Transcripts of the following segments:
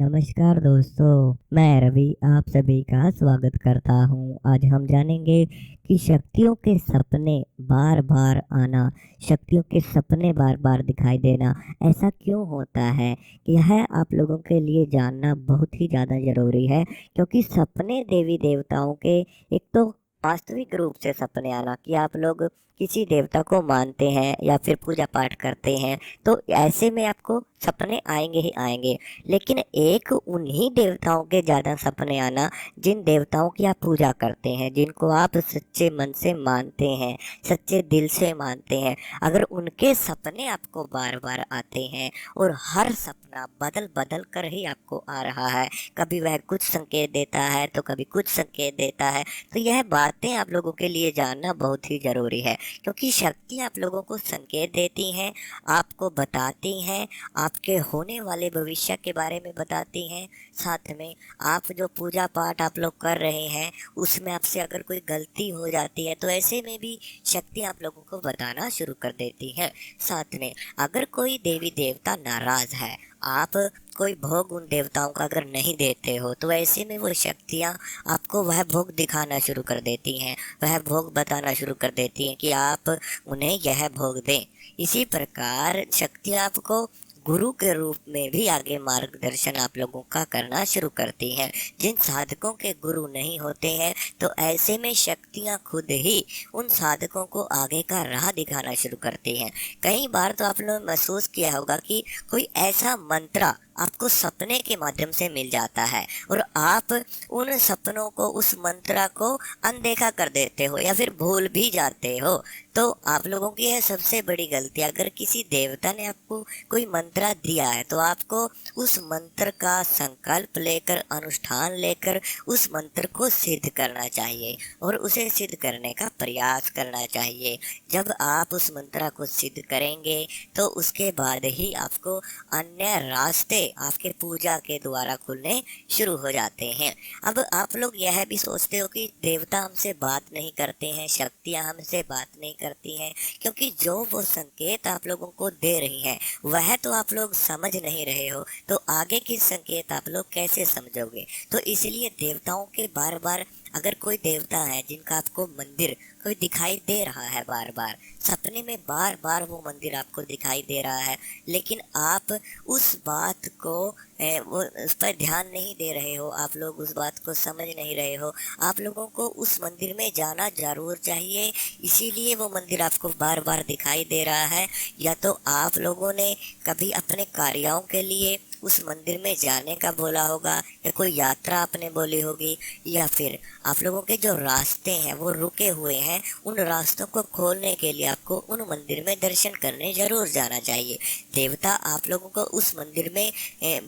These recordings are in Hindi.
नमस्कार दोस्तों, मैं रवि आप सभी का स्वागत करता हूँ। आज हम जानेंगे कि शक्तियों के सपने बार बार आना, शक्तियों के सपने बार बार दिखाई देना ऐसा क्यों होता है। यह आप लोगों के लिए जानना बहुत ही ज़्यादा ज़रूरी है, क्योंकि सपने देवी देवताओं के एक तो वास्तविक रूप से सपने आना कि आप लोग किसी देवता को मानते हैं या फिर पूजा पाठ करते हैं, तो ऐसे में आपको सपने आएंगे ही आएंगे। लेकिन एक उन्हीं देवताओं के ज़्यादा सपने आना जिन देवताओं की आप पूजा करते हैं, जिनको आप सच्चे मन से मानते हैं, सच्चे दिल से मानते हैं, अगर उनके सपने आपको बार बार आते हैं और हर सपना बदल बदल कर ही आपको आ रहा है, कभी वह कुछ संकेत देता है तो कभी कुछ संकेत देता है, तो यह बातें आप लोगों के लिए जानना बहुत ही ज़रूरी है। क्योंकि शक्ति आप लोगों को संकेत देती हैं, आपको बताती हैं, आपके होने वाले भविष्य के बारे में बताती हैं। साथ में आप जो पूजा पाठ आप लोग कर रहे हैं उसमें आपसे अगर कोई गलती हो जाती है तो ऐसे में भी शक्ति आप लोगों को बताना शुरू कर देती है। साथ में अगर कोई देवी देवता नाराज है, आप कोई भोग उन देवताओं का अगर नहीं देते हो, तो ऐसे में वो शक्तियाँ आपको वह भोग दिखाना शुरू कर देती हैं, वह भोग बताना शुरू कर देती हैं कि आप उन्हें यह भोग दें। इसी प्रकार शक्ति आपको गुरु के रूप में भी आगे मार्गदर्शन आप लोगों का करना शुरू करती हैं। जिन साधकों के गुरु नहीं होते हैं, तो ऐसे में शक्तियाँ खुद ही उन साधकों को आगे का राह दिखाना शुरू करती हैं। कई बार तो आप लोगों ने महसूस किया होगा कि कोई ऐसा मंत्र आपको सपने के माध्यम से मिल जाता है और आप उन सपनों को, उस मंत्र को अनदेखा कर देते हो या फिर भूल भी जाते हो। तो आप लोगों की यह सबसे बड़ी गलती है। अगर किसी देवता ने आपको कोई मंत्र दिया है तो आपको उस मंत्र का संकल्प लेकर, अनुष्ठान लेकर उस मंत्र को सिद्ध करना चाहिए और उसे सिद्ध करने का प्रयास करना चाहिए। जब आप उस मंत्र को सिद्ध करेंगे तो उसके बाद ही आपको अन्य रास्ते आपके पूजा के द्वारा खुलने शुरू हो जाते हैं। अब आप लोग यह भी सोचते हो कि देवता हमसे बात नहीं करते हैं, शक्तियाँ हमसे बात नहीं करती हैं, क्योंकि जो वो संकेत आप लोगों को दे रही हैं वह तो आप लोग समझ नहीं रहे हो, तो आगे के संकेत आप लोग कैसे समझोगे। तो इसलिए देवताओं के बार बार, अगर कोई देवता है जिनका आपको मंदिर कोई दिखाई दे रहा है, बार बार सपने में बार बार वो मंदिर आपको दिखाई दे रहा है, लेकिन आप उस बात को वो उस पर ध्यान नहीं दे रहे हो, आप लोग उस बात को समझ नहीं रहे हो। आप लोगों को उस मंदिर में जाना जरूर चाहिए, इसीलिए वो मंदिर आपको बार बार दिखाई दे रहा है। या तो आप लोगों ने कभी अपने कार्यों के लिए उस मंदिर में जाने का बोला होगा, या कोई यात्रा आपने बोली होगी, या फिर आप लोगों के जो रास्ते हैं वो रुके हुए हैं, उन रास्तों को खोलने के लिए आपको उन मंदिर में दर्शन करने जरूर जाना चाहिए। देवता आप लोगों को उस मंदिर में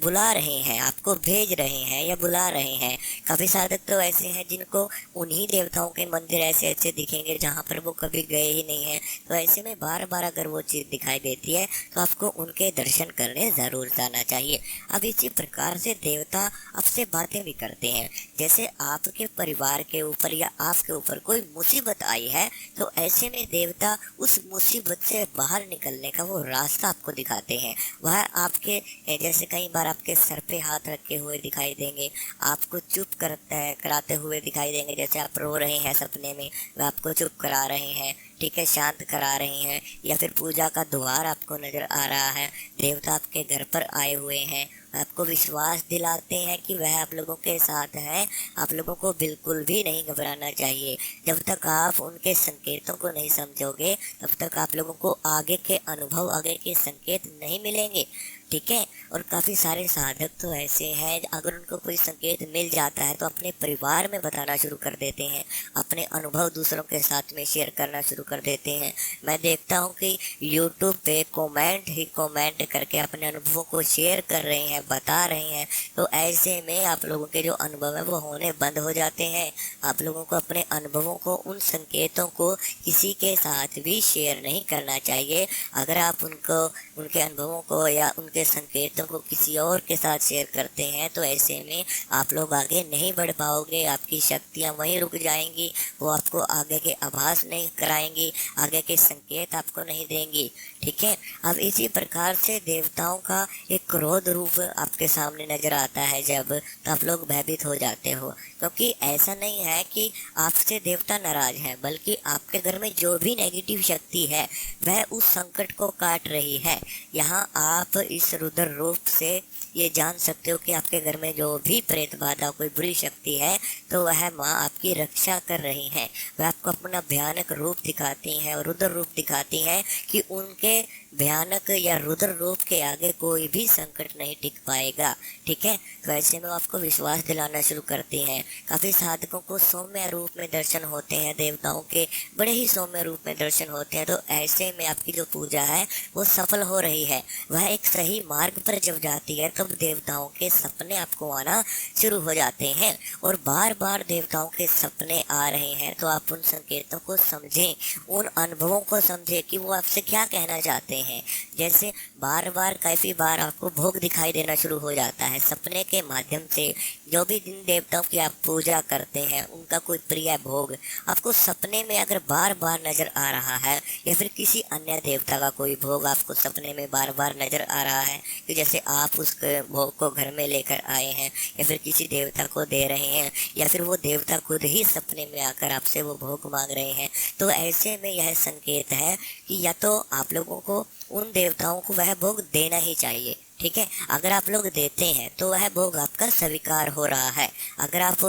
बुला रहे हैं, आपको भेज रहे हैं या बुला रहे हैं। काफ़ी साधक तो ऐसे हैं जिनको उन्हीं देवताओं के मंदिर ऐसे ऐसे दिखेंगे जहाँ पर वो कभी गए ही नहीं हैं, तो ऐसे में बार बार अगर वो चीज़ दिखाई देती है तो आपको उनके दर्शन करने ज़रूर जाना चाहिए। अब इसी प्रकार से देवता आपसे बातें भी करते हैं। जैसे आपके परिवार के ऊपर या आपके ऊपर कोई मुसीबत आई है, तो ऐसे में देवता उस मुसीबत से बाहर निकलने का वो रास्ता आपको दिखाते हैं। वह आपके जैसे कई बार आपके सर पे हाथ रखे हुए दिखाई देंगे, आपको चुप कराते हुए दिखाई देंगे। जैसे आप रो रहे हैं सपने में, वह आपको चुप करा रहे हैं, ठीक है, शांत करा रहे हैं। या फिर पूजा का द्वार आपको नजर आ रहा है, देवता आपके घर पर आए हुए हैं, आपको विश्वास दिलाते हैं कि वह आप लोगों के साथ है। आप लोगों को बिल्कुल भी नहीं घबराना चाहिए। जब तक आप उनके संकेतों को नहीं समझोगे, तब तक आप लोगों को आगे के अनुभव, आगे के संकेत नहीं मिलेंगे, ठीक है। और काफ़ी सारे साधक तो ऐसे हैं, अगर उनको कोई संकेत मिल जाता है तो अपने परिवार में बताना शुरू कर देते हैं, अपने अनुभव दूसरों के साथ में शेयर करना शुरू कर देते हैं। मैं देखता हूँ कि यूट्यूब पे कमेंट ही कमेंट करके अपने अनुभवों को शेयर कर रहे हैं, बता रहे हैं। तो ऐसे में आप लोगों के जो अनुभव है वो होने बंद हो जाते हैं। आप लोगों को अपने अनुभवों को, उन संकेतों को किसी के साथ भी शेयर नहीं करना चाहिए। अगर आप उनके अनुभवों को या उनके संकेतों बातों को किसी और के साथ शेयर करते हैं तो ऐसे में आप लोग आगे नहीं बढ़ पाओगे, आपकी शक्तियाँ वहीं रुक जाएंगी, वो आपको आगे के आभास नहीं कराएंगी, आगे के संकेत आपको नहीं देंगी। ठीक है, अब इसी प्रकार से देवताओं का एक क्रोध रूप आपके सामने नजर आता है जब, तो आप लोग भयभीत हो जाते हो, क्योंकि ऐसा नहीं है कि आपसे देवता नाराज है, बल्कि आपके घर में जो भी नेगेटिव शक्ति है वह उस संकट को काट रही है। यहाँ आप इस रुद्र रूप से ये जान सकते हो कि आपके घर में जो भी प्रेत बाधा कोई बुरी शक्ति है तो वह माँ आपकी रक्षा कर रही हैं। वह आपको अपना भयानक रूप दिखाती हैं और रुद्र रूप दिखाती हैं कि उनके भयानक या रुद्र रूप के आगे कोई भी संकट नहीं टिक पाएगा। ठीक है, वैसे में आपको विश्वास दिलाना शुरू करती हैं। काफ़ी साधकों को सौम्य रूप में दर्शन होते हैं, देवताओं के बड़े ही सौम्य रूप में दर्शन होते हैं, तो ऐसे में आपकी जो पूजा है वो सफल हो रही है। वह एक सही मार्ग पर जब जाती है तब देवताओं के सपने आपको आना शुरू हो जाते हैं, और बार बार देवताओं के सपने आ रहे हैं तो आप उन संकेतों को समझें, उन अनुभवों को समझें कि वो आपसे क्या कहना चाहते हैं। जैसे बार बार काफ़ी बार आपको भोग दिखाई देना शुरू हो जाता है सपने के माध्यम से। जो भी जिन देवताओं की आप पूजा करते हैं उनका कोई प्रिय भोग आपको सपने में अगर बार बार नजर आ रहा है, या फिर किसी अन्य देवता का कोई भोग आपको सपने में बार बार नजर आ रहा है कि जैसे आप उस भोग को घर में लेकर आए हैं या फिर किसी देवता को दे रहे हैं, या फिर वो देवता खुद ही सपने में आकर आपसे वो भोग मांग रहे हैं, तो ऐसे में यह संकेत है कि या तो आप लोगों को उन देवताओं को वह भोग देना ही चाहिए। ठीक है, अगर आप लोग देते हैं तो वह भोग आपका स्वीकार हो रहा है। अगर आप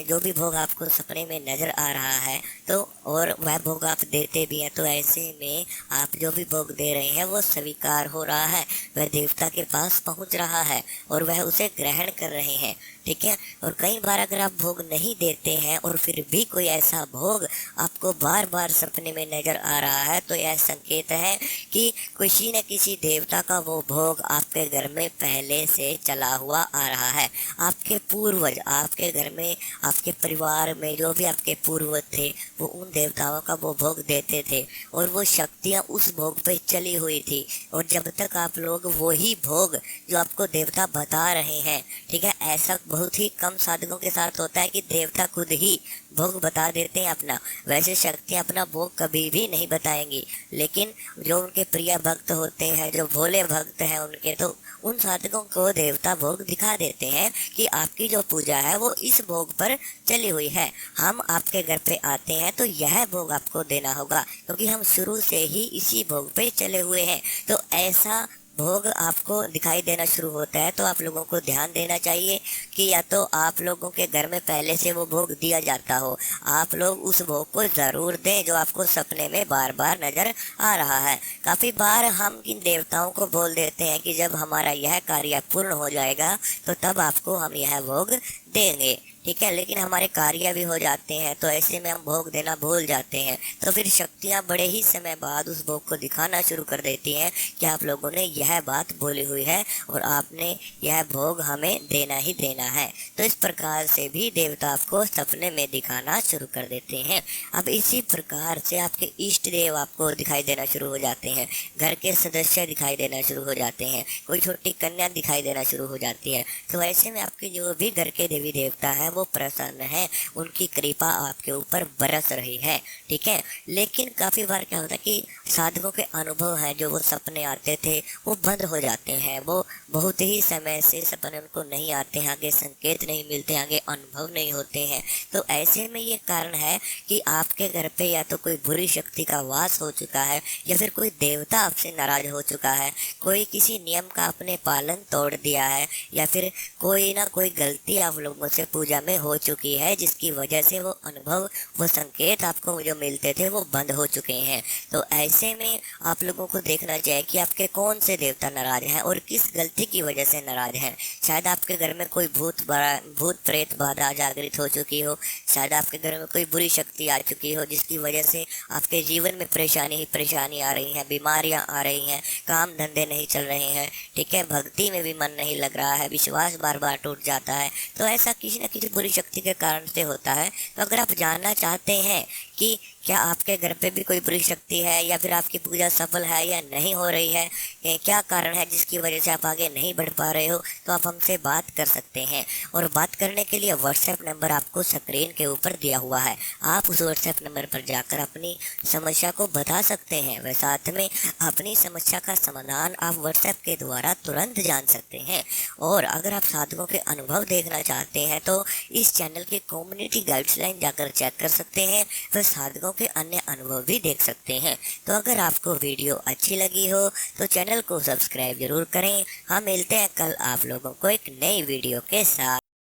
जो भी भोग आपको सपने में नजर आ रहा है तो और वह भोग आप देते भी हैं तो ऐसे में आप जो भी भोग दे रहे हैं वो स्वीकार हो रहा है, वह देवता के पास पहुंच रहा है और वह उसे ग्रहण कर रहे हैं। ठीक है, और कई बार अगर आप भोग नहीं देते हैं और फिर भी कोई ऐसा भोग आपको बार बार सपने में नजर आ रहा है तो यह संकेत है कि किसी न किसी देवता का वो भोग आपके घर में पहले से चला हुआ आ रहा है। आपके पूर्वज आपके घर में, आपके परिवार में जो भी आपके पूर्वज थे वो उन देवताओं का वो भोग देते थे और वो शक्तियाँ उस भोग पे चली हुई थी, और जब तक आप लोग वही भोग जो आपको देवता बता रहे हैं, ठीक है, ऐसा बहुत ही कम साधकों के साथ होता है कि देवता खुद ही भोग बता देते हैं अपना। वैसे शक्तियाँ अपना भोग कभी भी नहीं बताएंगी, लेकिन जो उनके प्रिय भक्त होते हैं, जो भोले भक्त हैं उनके, तो उन साधकों को देवता भोग दिखा देते हैं कि आपकी जो पूजा है वो इस भोग पर चली हुई है, हम आपके घर पे आते हैं तो यह भोग आपको देना होगा, क्योंकि हम शुरू से ही इसी भोग पे चले हुए हैं। तो ऐसा भोग आपको दिखाई देना शुरू होता है तो आप लोगों को ध्यान देना चाहिए कि या तो आप लोगों के घर में पहले से वो भोग दिया जाता हो, आप लोग उस भोग को ज़रूर दें जो आपको सपने में बार बार नज़र आ रहा है। काफ़ी बार हम इन देवताओं को बोल देते हैं कि जब हमारा यह कार्य पूर्ण हो जाएगा तो तब आपको हम यह भोग देंगे। ठीक है, लेकिन हमारे कार्य भी हो जाते हैं तो ऐसे में हम भोग देना भूल जाते हैं, तो फिर शक्तियाँ बड़े ही समय बाद उस भोग को दिखाना शुरू कर देती हैं कि आप लोगों ने यह बात बोली हुई है और आपने यह भोग हमें देना ही देना है। तो इस प्रकार से भी देवता आपको सपने में दिखाना शुरू कर देते हैं। अब इसी प्रकार से आपके इष्ट देव आपको दिखाई देना शुरू हो जाते हैं, घर के सदस्य दिखाई देना शुरू हो जाते हैं, कोई छोटी कन्या दिखाई देना शुरू हो जाती है। तो ऐसे में आपके जो भी घर के देवी देवता हैं वो प्रसन्न है, उनकी कृपा आपके ऊपर बरस रही है। ठीक है, लेकिन काफ़ी बार क्या होता है कि साधकों के अनुभव हैं जो वो सपने आते थे वो बंद हो जाते हैं, वो बहुत ही समय से सपने उनको नहीं आते हैं, आगे संकेत नहीं मिलते, आगे अनुभव नहीं होते हैं। तो ऐसे में ये कारण है कि आपके घर पे या तो कोई बुरी शक्ति का वास हो चुका है, या फिर कोई देवता आपसे नाराज हो चुका है, कोई किसी नियम का आपने पालन तोड़ दिया है, या फिर कोई ना कोई गलती आप लोगों से पूजा में हो चुकी है जिसकी वजह से वो अनुभव, वो संकेत आपको जो मिलते थे वो बंद हो चुके हैं। तो ऐसे में आप लोगों को देखना चाहिए कि आपके कौन से देवता नाराज हैं और किस गलती की वजह से नाराज हैं। शायद आपके घर में कोई भूत प्रेत बाधा जागृत हो चुकी हो, शायद आपके घर में कोई बुरी शक्ति आ चुकी हो जिसकी वजह से आपके जीवन में परेशानी ही परेशानी आ रही है, बीमारियां आ रही हैं, काम धंधे नहीं चल रहे हैं, ठीक है, भक्ति में भी मन नहीं लग रहा है, विश्वास बार बार टूट जाता है। तो ऐसा किसी न किसी बुरी शक्ति के कारण से होता है। तो अगर आप जानना चाहते हैं कि क्या आपके घर पे भी कोई बुरी शक्ति है, या फिर आपकी पूजा सफल है या नहीं हो रही है, क्या कारण है जिसकी वजह से आप आगे नहीं बढ़ पा रहे हो, तो आप हमसे बात कर सकते हैं। और बात करने के लिए व्हाट्सएप नंबर आपको स्क्रीन के ऊपर दिया हुआ है, आप उस व्हाट्सएप नंबर पर जाकर अपनी समस्या को बता सकते हैं। व साथ में अपनी समस्या का समाधान आप व्हाट्सएप के द्वारा तुरंत जान सकते हैं। और अगर आप साधकों के अनुभव देखना चाहते हैं तो इस चैनल की कम्युनिटी गाइडलाइन जाकर चेक कर सकते हैं, व साधकों के अन्य अनुभव भी देख सकते हैं। तो अगर आपको वीडियो अच्छी लगी हो तो चैनल को सब्सक्राइब जरूर करें। हम मिलते हैं कल आप लोगों को एक नई वीडियो के साथ।